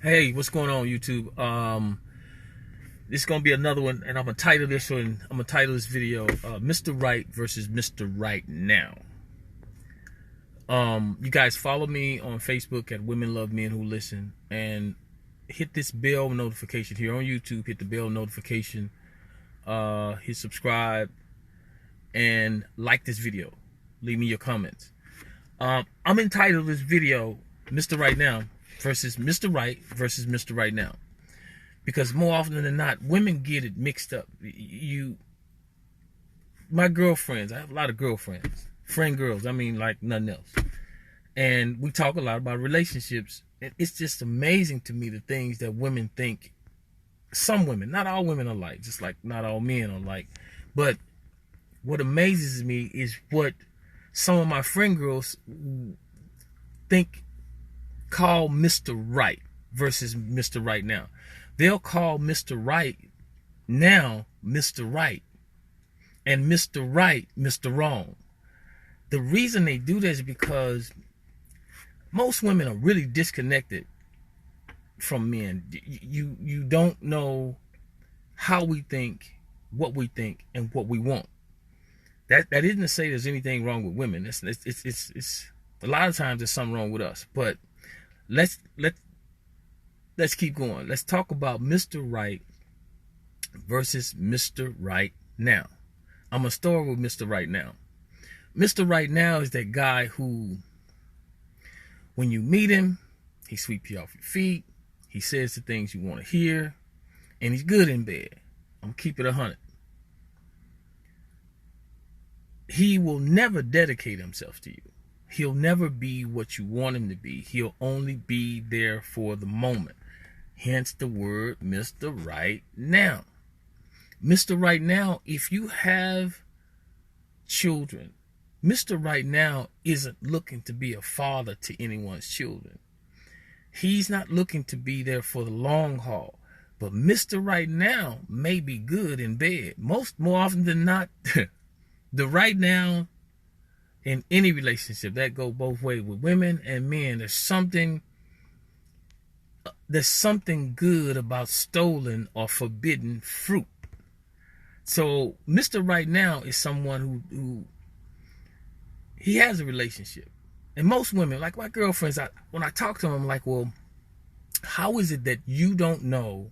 Hey, what's going on, YouTube? This is gonna be another one, and I'm gonna title this one. I'm gonna title this video "Mr. Right versus Mr. Right Now." You guys follow me on Facebook at Women Love Men Who Listen, and hit this bell notification here on YouTube. Hit the bell notification, hit subscribe, and like this video. Leave me your comments. I'm entitled this video "Mr. Right Now" versus Mr. Right versus Mr. Right Now. Because more often than not, women get it mixed up. My girlfriends, I have a lot of girlfriends, friend girls, I mean like nothing else. And we talk a lot about relationships. And it's just amazing to me the things that women think. Some women, not all women are like, just like not all men are like. But what amazes me is what some of my friend girls call Mr. Right versus Mr. Right Now. They'll call Mr. Right now Mr. Right and Mr. Right Mr. Wrong. The reason they do this is because most women are really disconnected from men. You don't know how we think, what we think, and what we want. That isn't to say there's anything wrong with women. It's a lot of times there's something wrong with us. But let's keep going. Let's talk about Mr. Right versus Mr. Right Now. I'm going to start with Mr. Right Now. Mr. Right Now is that guy who, when you meet him, he sweeps you off your feet. He says the things you want to hear. And he's good in bed. I'm going to keep it 100. He will never dedicate himself to you. He'll never be what you want him to be. He'll only be there for the moment. Hence the word Mr. Right Now. Mr. Right Now, if you have children, Mr. Right Now isn't looking to be a father to anyone's children. He's not looking to be there for the long haul. But Mr. Right Now may be good in bed. More often than not, the right now in any relationship, that go both ways with women and men. There's something good about stolen or forbidden fruit. So Mr. Right Now is someone who he has a relationship. And most women, like my girlfriends, when I talk to them, I'm like, well, how is it that you don't know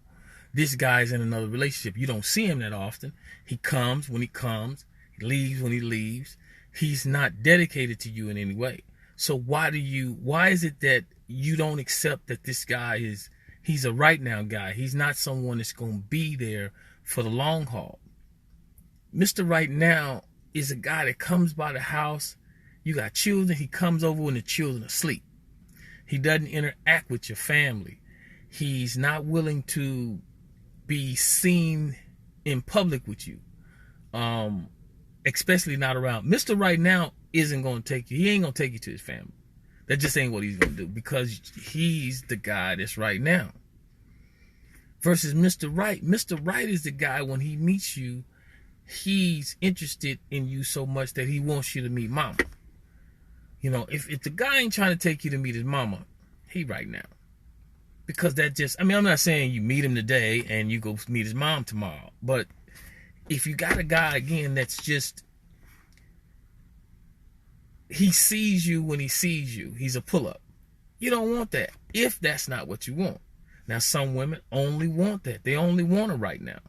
this guy's in another relationship? You don't see him that often. He comes when he comes. He leaves when he leaves. He's not dedicated to you in any way. So why is it that you don't accept that this guy he's a right now guy? He's not someone that's going to be there for the long haul. Mr. Right Now is a guy that comes by the house. You got children. He comes over when the children are asleep. He doesn't interact with your family. He's not willing to be seen in public with you. Especially not around. Mr. Right Now isn't going to take you. He ain't going to take you to his family. That just ain't what he's going to do, because he's the guy that's right now. Versus Mr. Right. Mr. Right is the guy, when he meets you, he's interested in you so much that he wants you to meet mama. You know, if the guy ain't trying to take you to meet his mama, he right now. Because that just, I mean, I'm not saying you meet him today and you go meet his mom tomorrow. But if you got a guy, again, that's just, he sees you when he sees you. He's a pull-up. You don't want that if that's not what you want. Now, some women only want that. They only want it right now.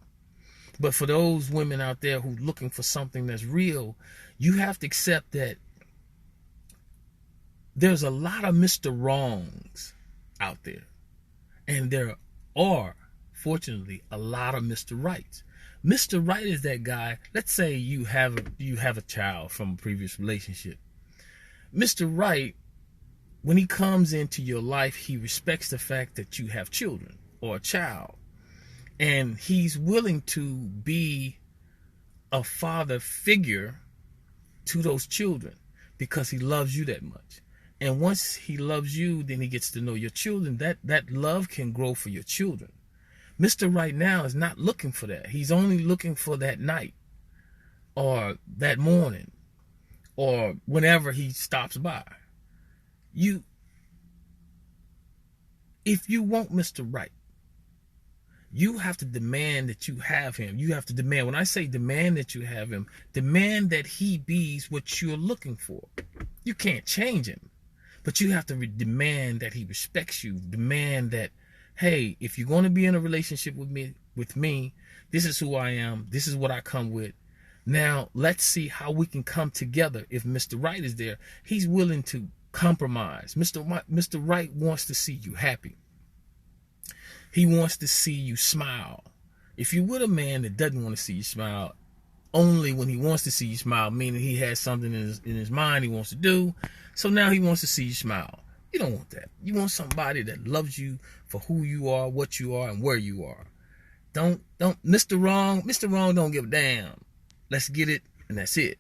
But for those women out there who are looking for something that's real, you have to accept that there's a lot of Mr. Wrongs out there. And there are, fortunately, a lot of Mr. Rights. Mr. Right is that guy. Let's say you have a child from a previous relationship. Mr. Right, when he comes into your life, he respects the fact that you have children or a child. And he's willing to be a father figure to those children because he loves you that much. And once he loves you, then he gets to know your children. That love can grow for your children. Mr. Right Now is not looking for that. He's only looking for that night or that morning or whenever he stops by. If you want Mr. Right, you have to demand that you have him. You have to demand, when I say demand that you have him, demand that he be's what you're looking for. You can't change him, but you have to demand that he respects you. Demand that, hey, if you're going to be in a relationship with me, this is who I am. This is what I come with. Now, let's see how we can come together. If Mr. Right is there, he's willing to compromise. Mr. Right wants to see you happy. He wants to see you smile. If you're with a man that doesn't want to see you smile, only when he wants to see you smile, meaning he has something in his mind he wants to do, so now he wants to see you smile. You don't want that. You want somebody that loves you for who you are, what you are, and where you are. Don't Mr. Wrong don't give a damn. Let's get it, and that's it.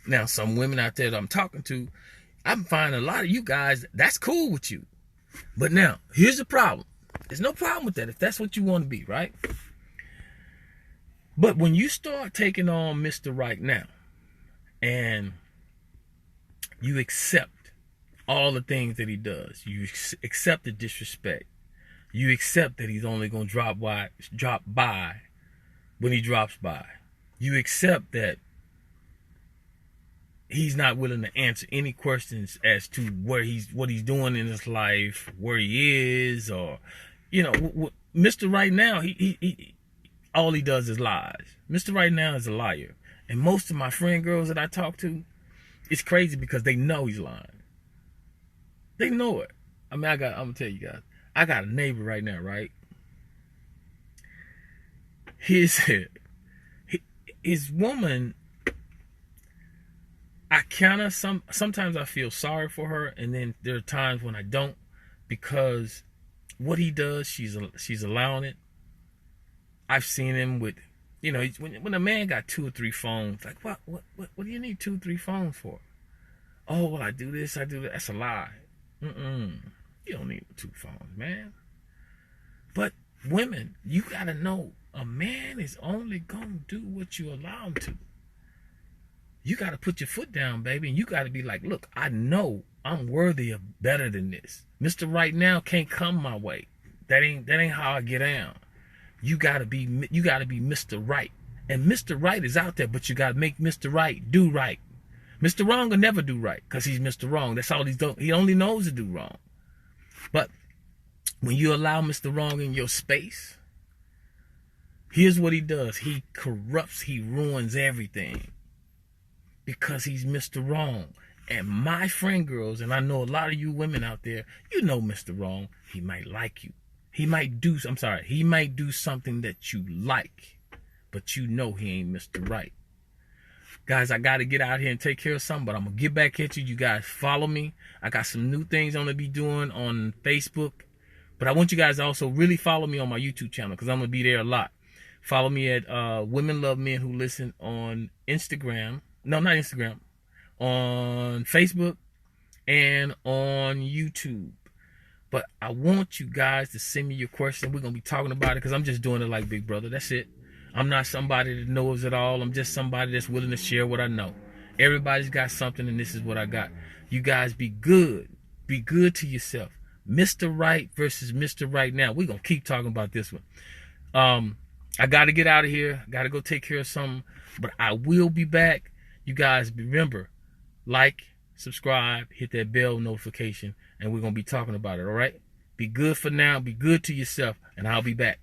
Now, some women out there that I'm talking to, I'm finding a lot of you guys, that's cool with you. But now, here's the problem. There's no problem with that if that's what you want to be, right? But when you start taking on Mr. Right now and you accept all the things that he does, you accept the disrespect, you accept that he's only going to drop by when he drops by, you accept that he's not willing to answer any questions as to what he's doing in his life, where he is, or, you know, Mr. Right now, he all he does is lies. Mr. Right now is a liar. And most of my friend girls that I talk to, it's crazy because they know he's lying. They know it. I mean, I'm gonna tell you guys, I got a neighbor right now, right? His woman, I kind of sometimes I feel sorry for her, and then there are times when I don't, because what he does, she's allowing it. I've seen him with, you know, when a man got 2 or 3 phones, like what do you need 2 or 3 phones for? Oh, well, I do this, I do that. That's a lie. You don't need 2 phones, man. But women, you gotta know, a man is only gonna do what you allow him to. You got to put your foot down, baby, and you got to be like, look, I know I'm worthy of better than this. Mr. Right now can't come my way. That ain't how I get down. You got to be Mr. Right. And Mr. Right is out there, but you got to make Mr. Right do right. Mr. Wrong will never do right because he's Mr. Wrong. That's all he's done. He only knows to do wrong. But when you allow Mr. Wrong in your space, here's what he does. He corrupts, he ruins everything. Because he's Mr. Wrong. And my friend girls, and I know a lot of you women out there, you know Mr. Wrong, he might like you. He might do something that you like, but you know he ain't Mr. Right. Guys, I got to get out here and take care of something, but I'm going to get back at you. You guys follow me. I got some new things I'm going to be doing on Facebook, but I want you guys to also really follow me on my YouTube channel because I'm going to be there a lot. Follow me at Women Love Men Who Listen on Instagram. No, not Instagram. On Facebook and on YouTube. But I want you guys to send me your question. We're going to be talking about it because I'm just doing it like Big Brother. That's it. I'm not somebody that knows it all. I'm just somebody that's willing to share what I know. Everybody's got something, and this is what I got. You guys be good. Be good to yourself. Mr. Right versus Mr. Right now. We're going to keep talking about this one. I got to get out of here. Got to go take care of something. But I will be back. You guys remember, like, subscribe, hit that bell notification, and we're going to be talking about it, all right? Be good for now. Be good to yourself, and I'll be back.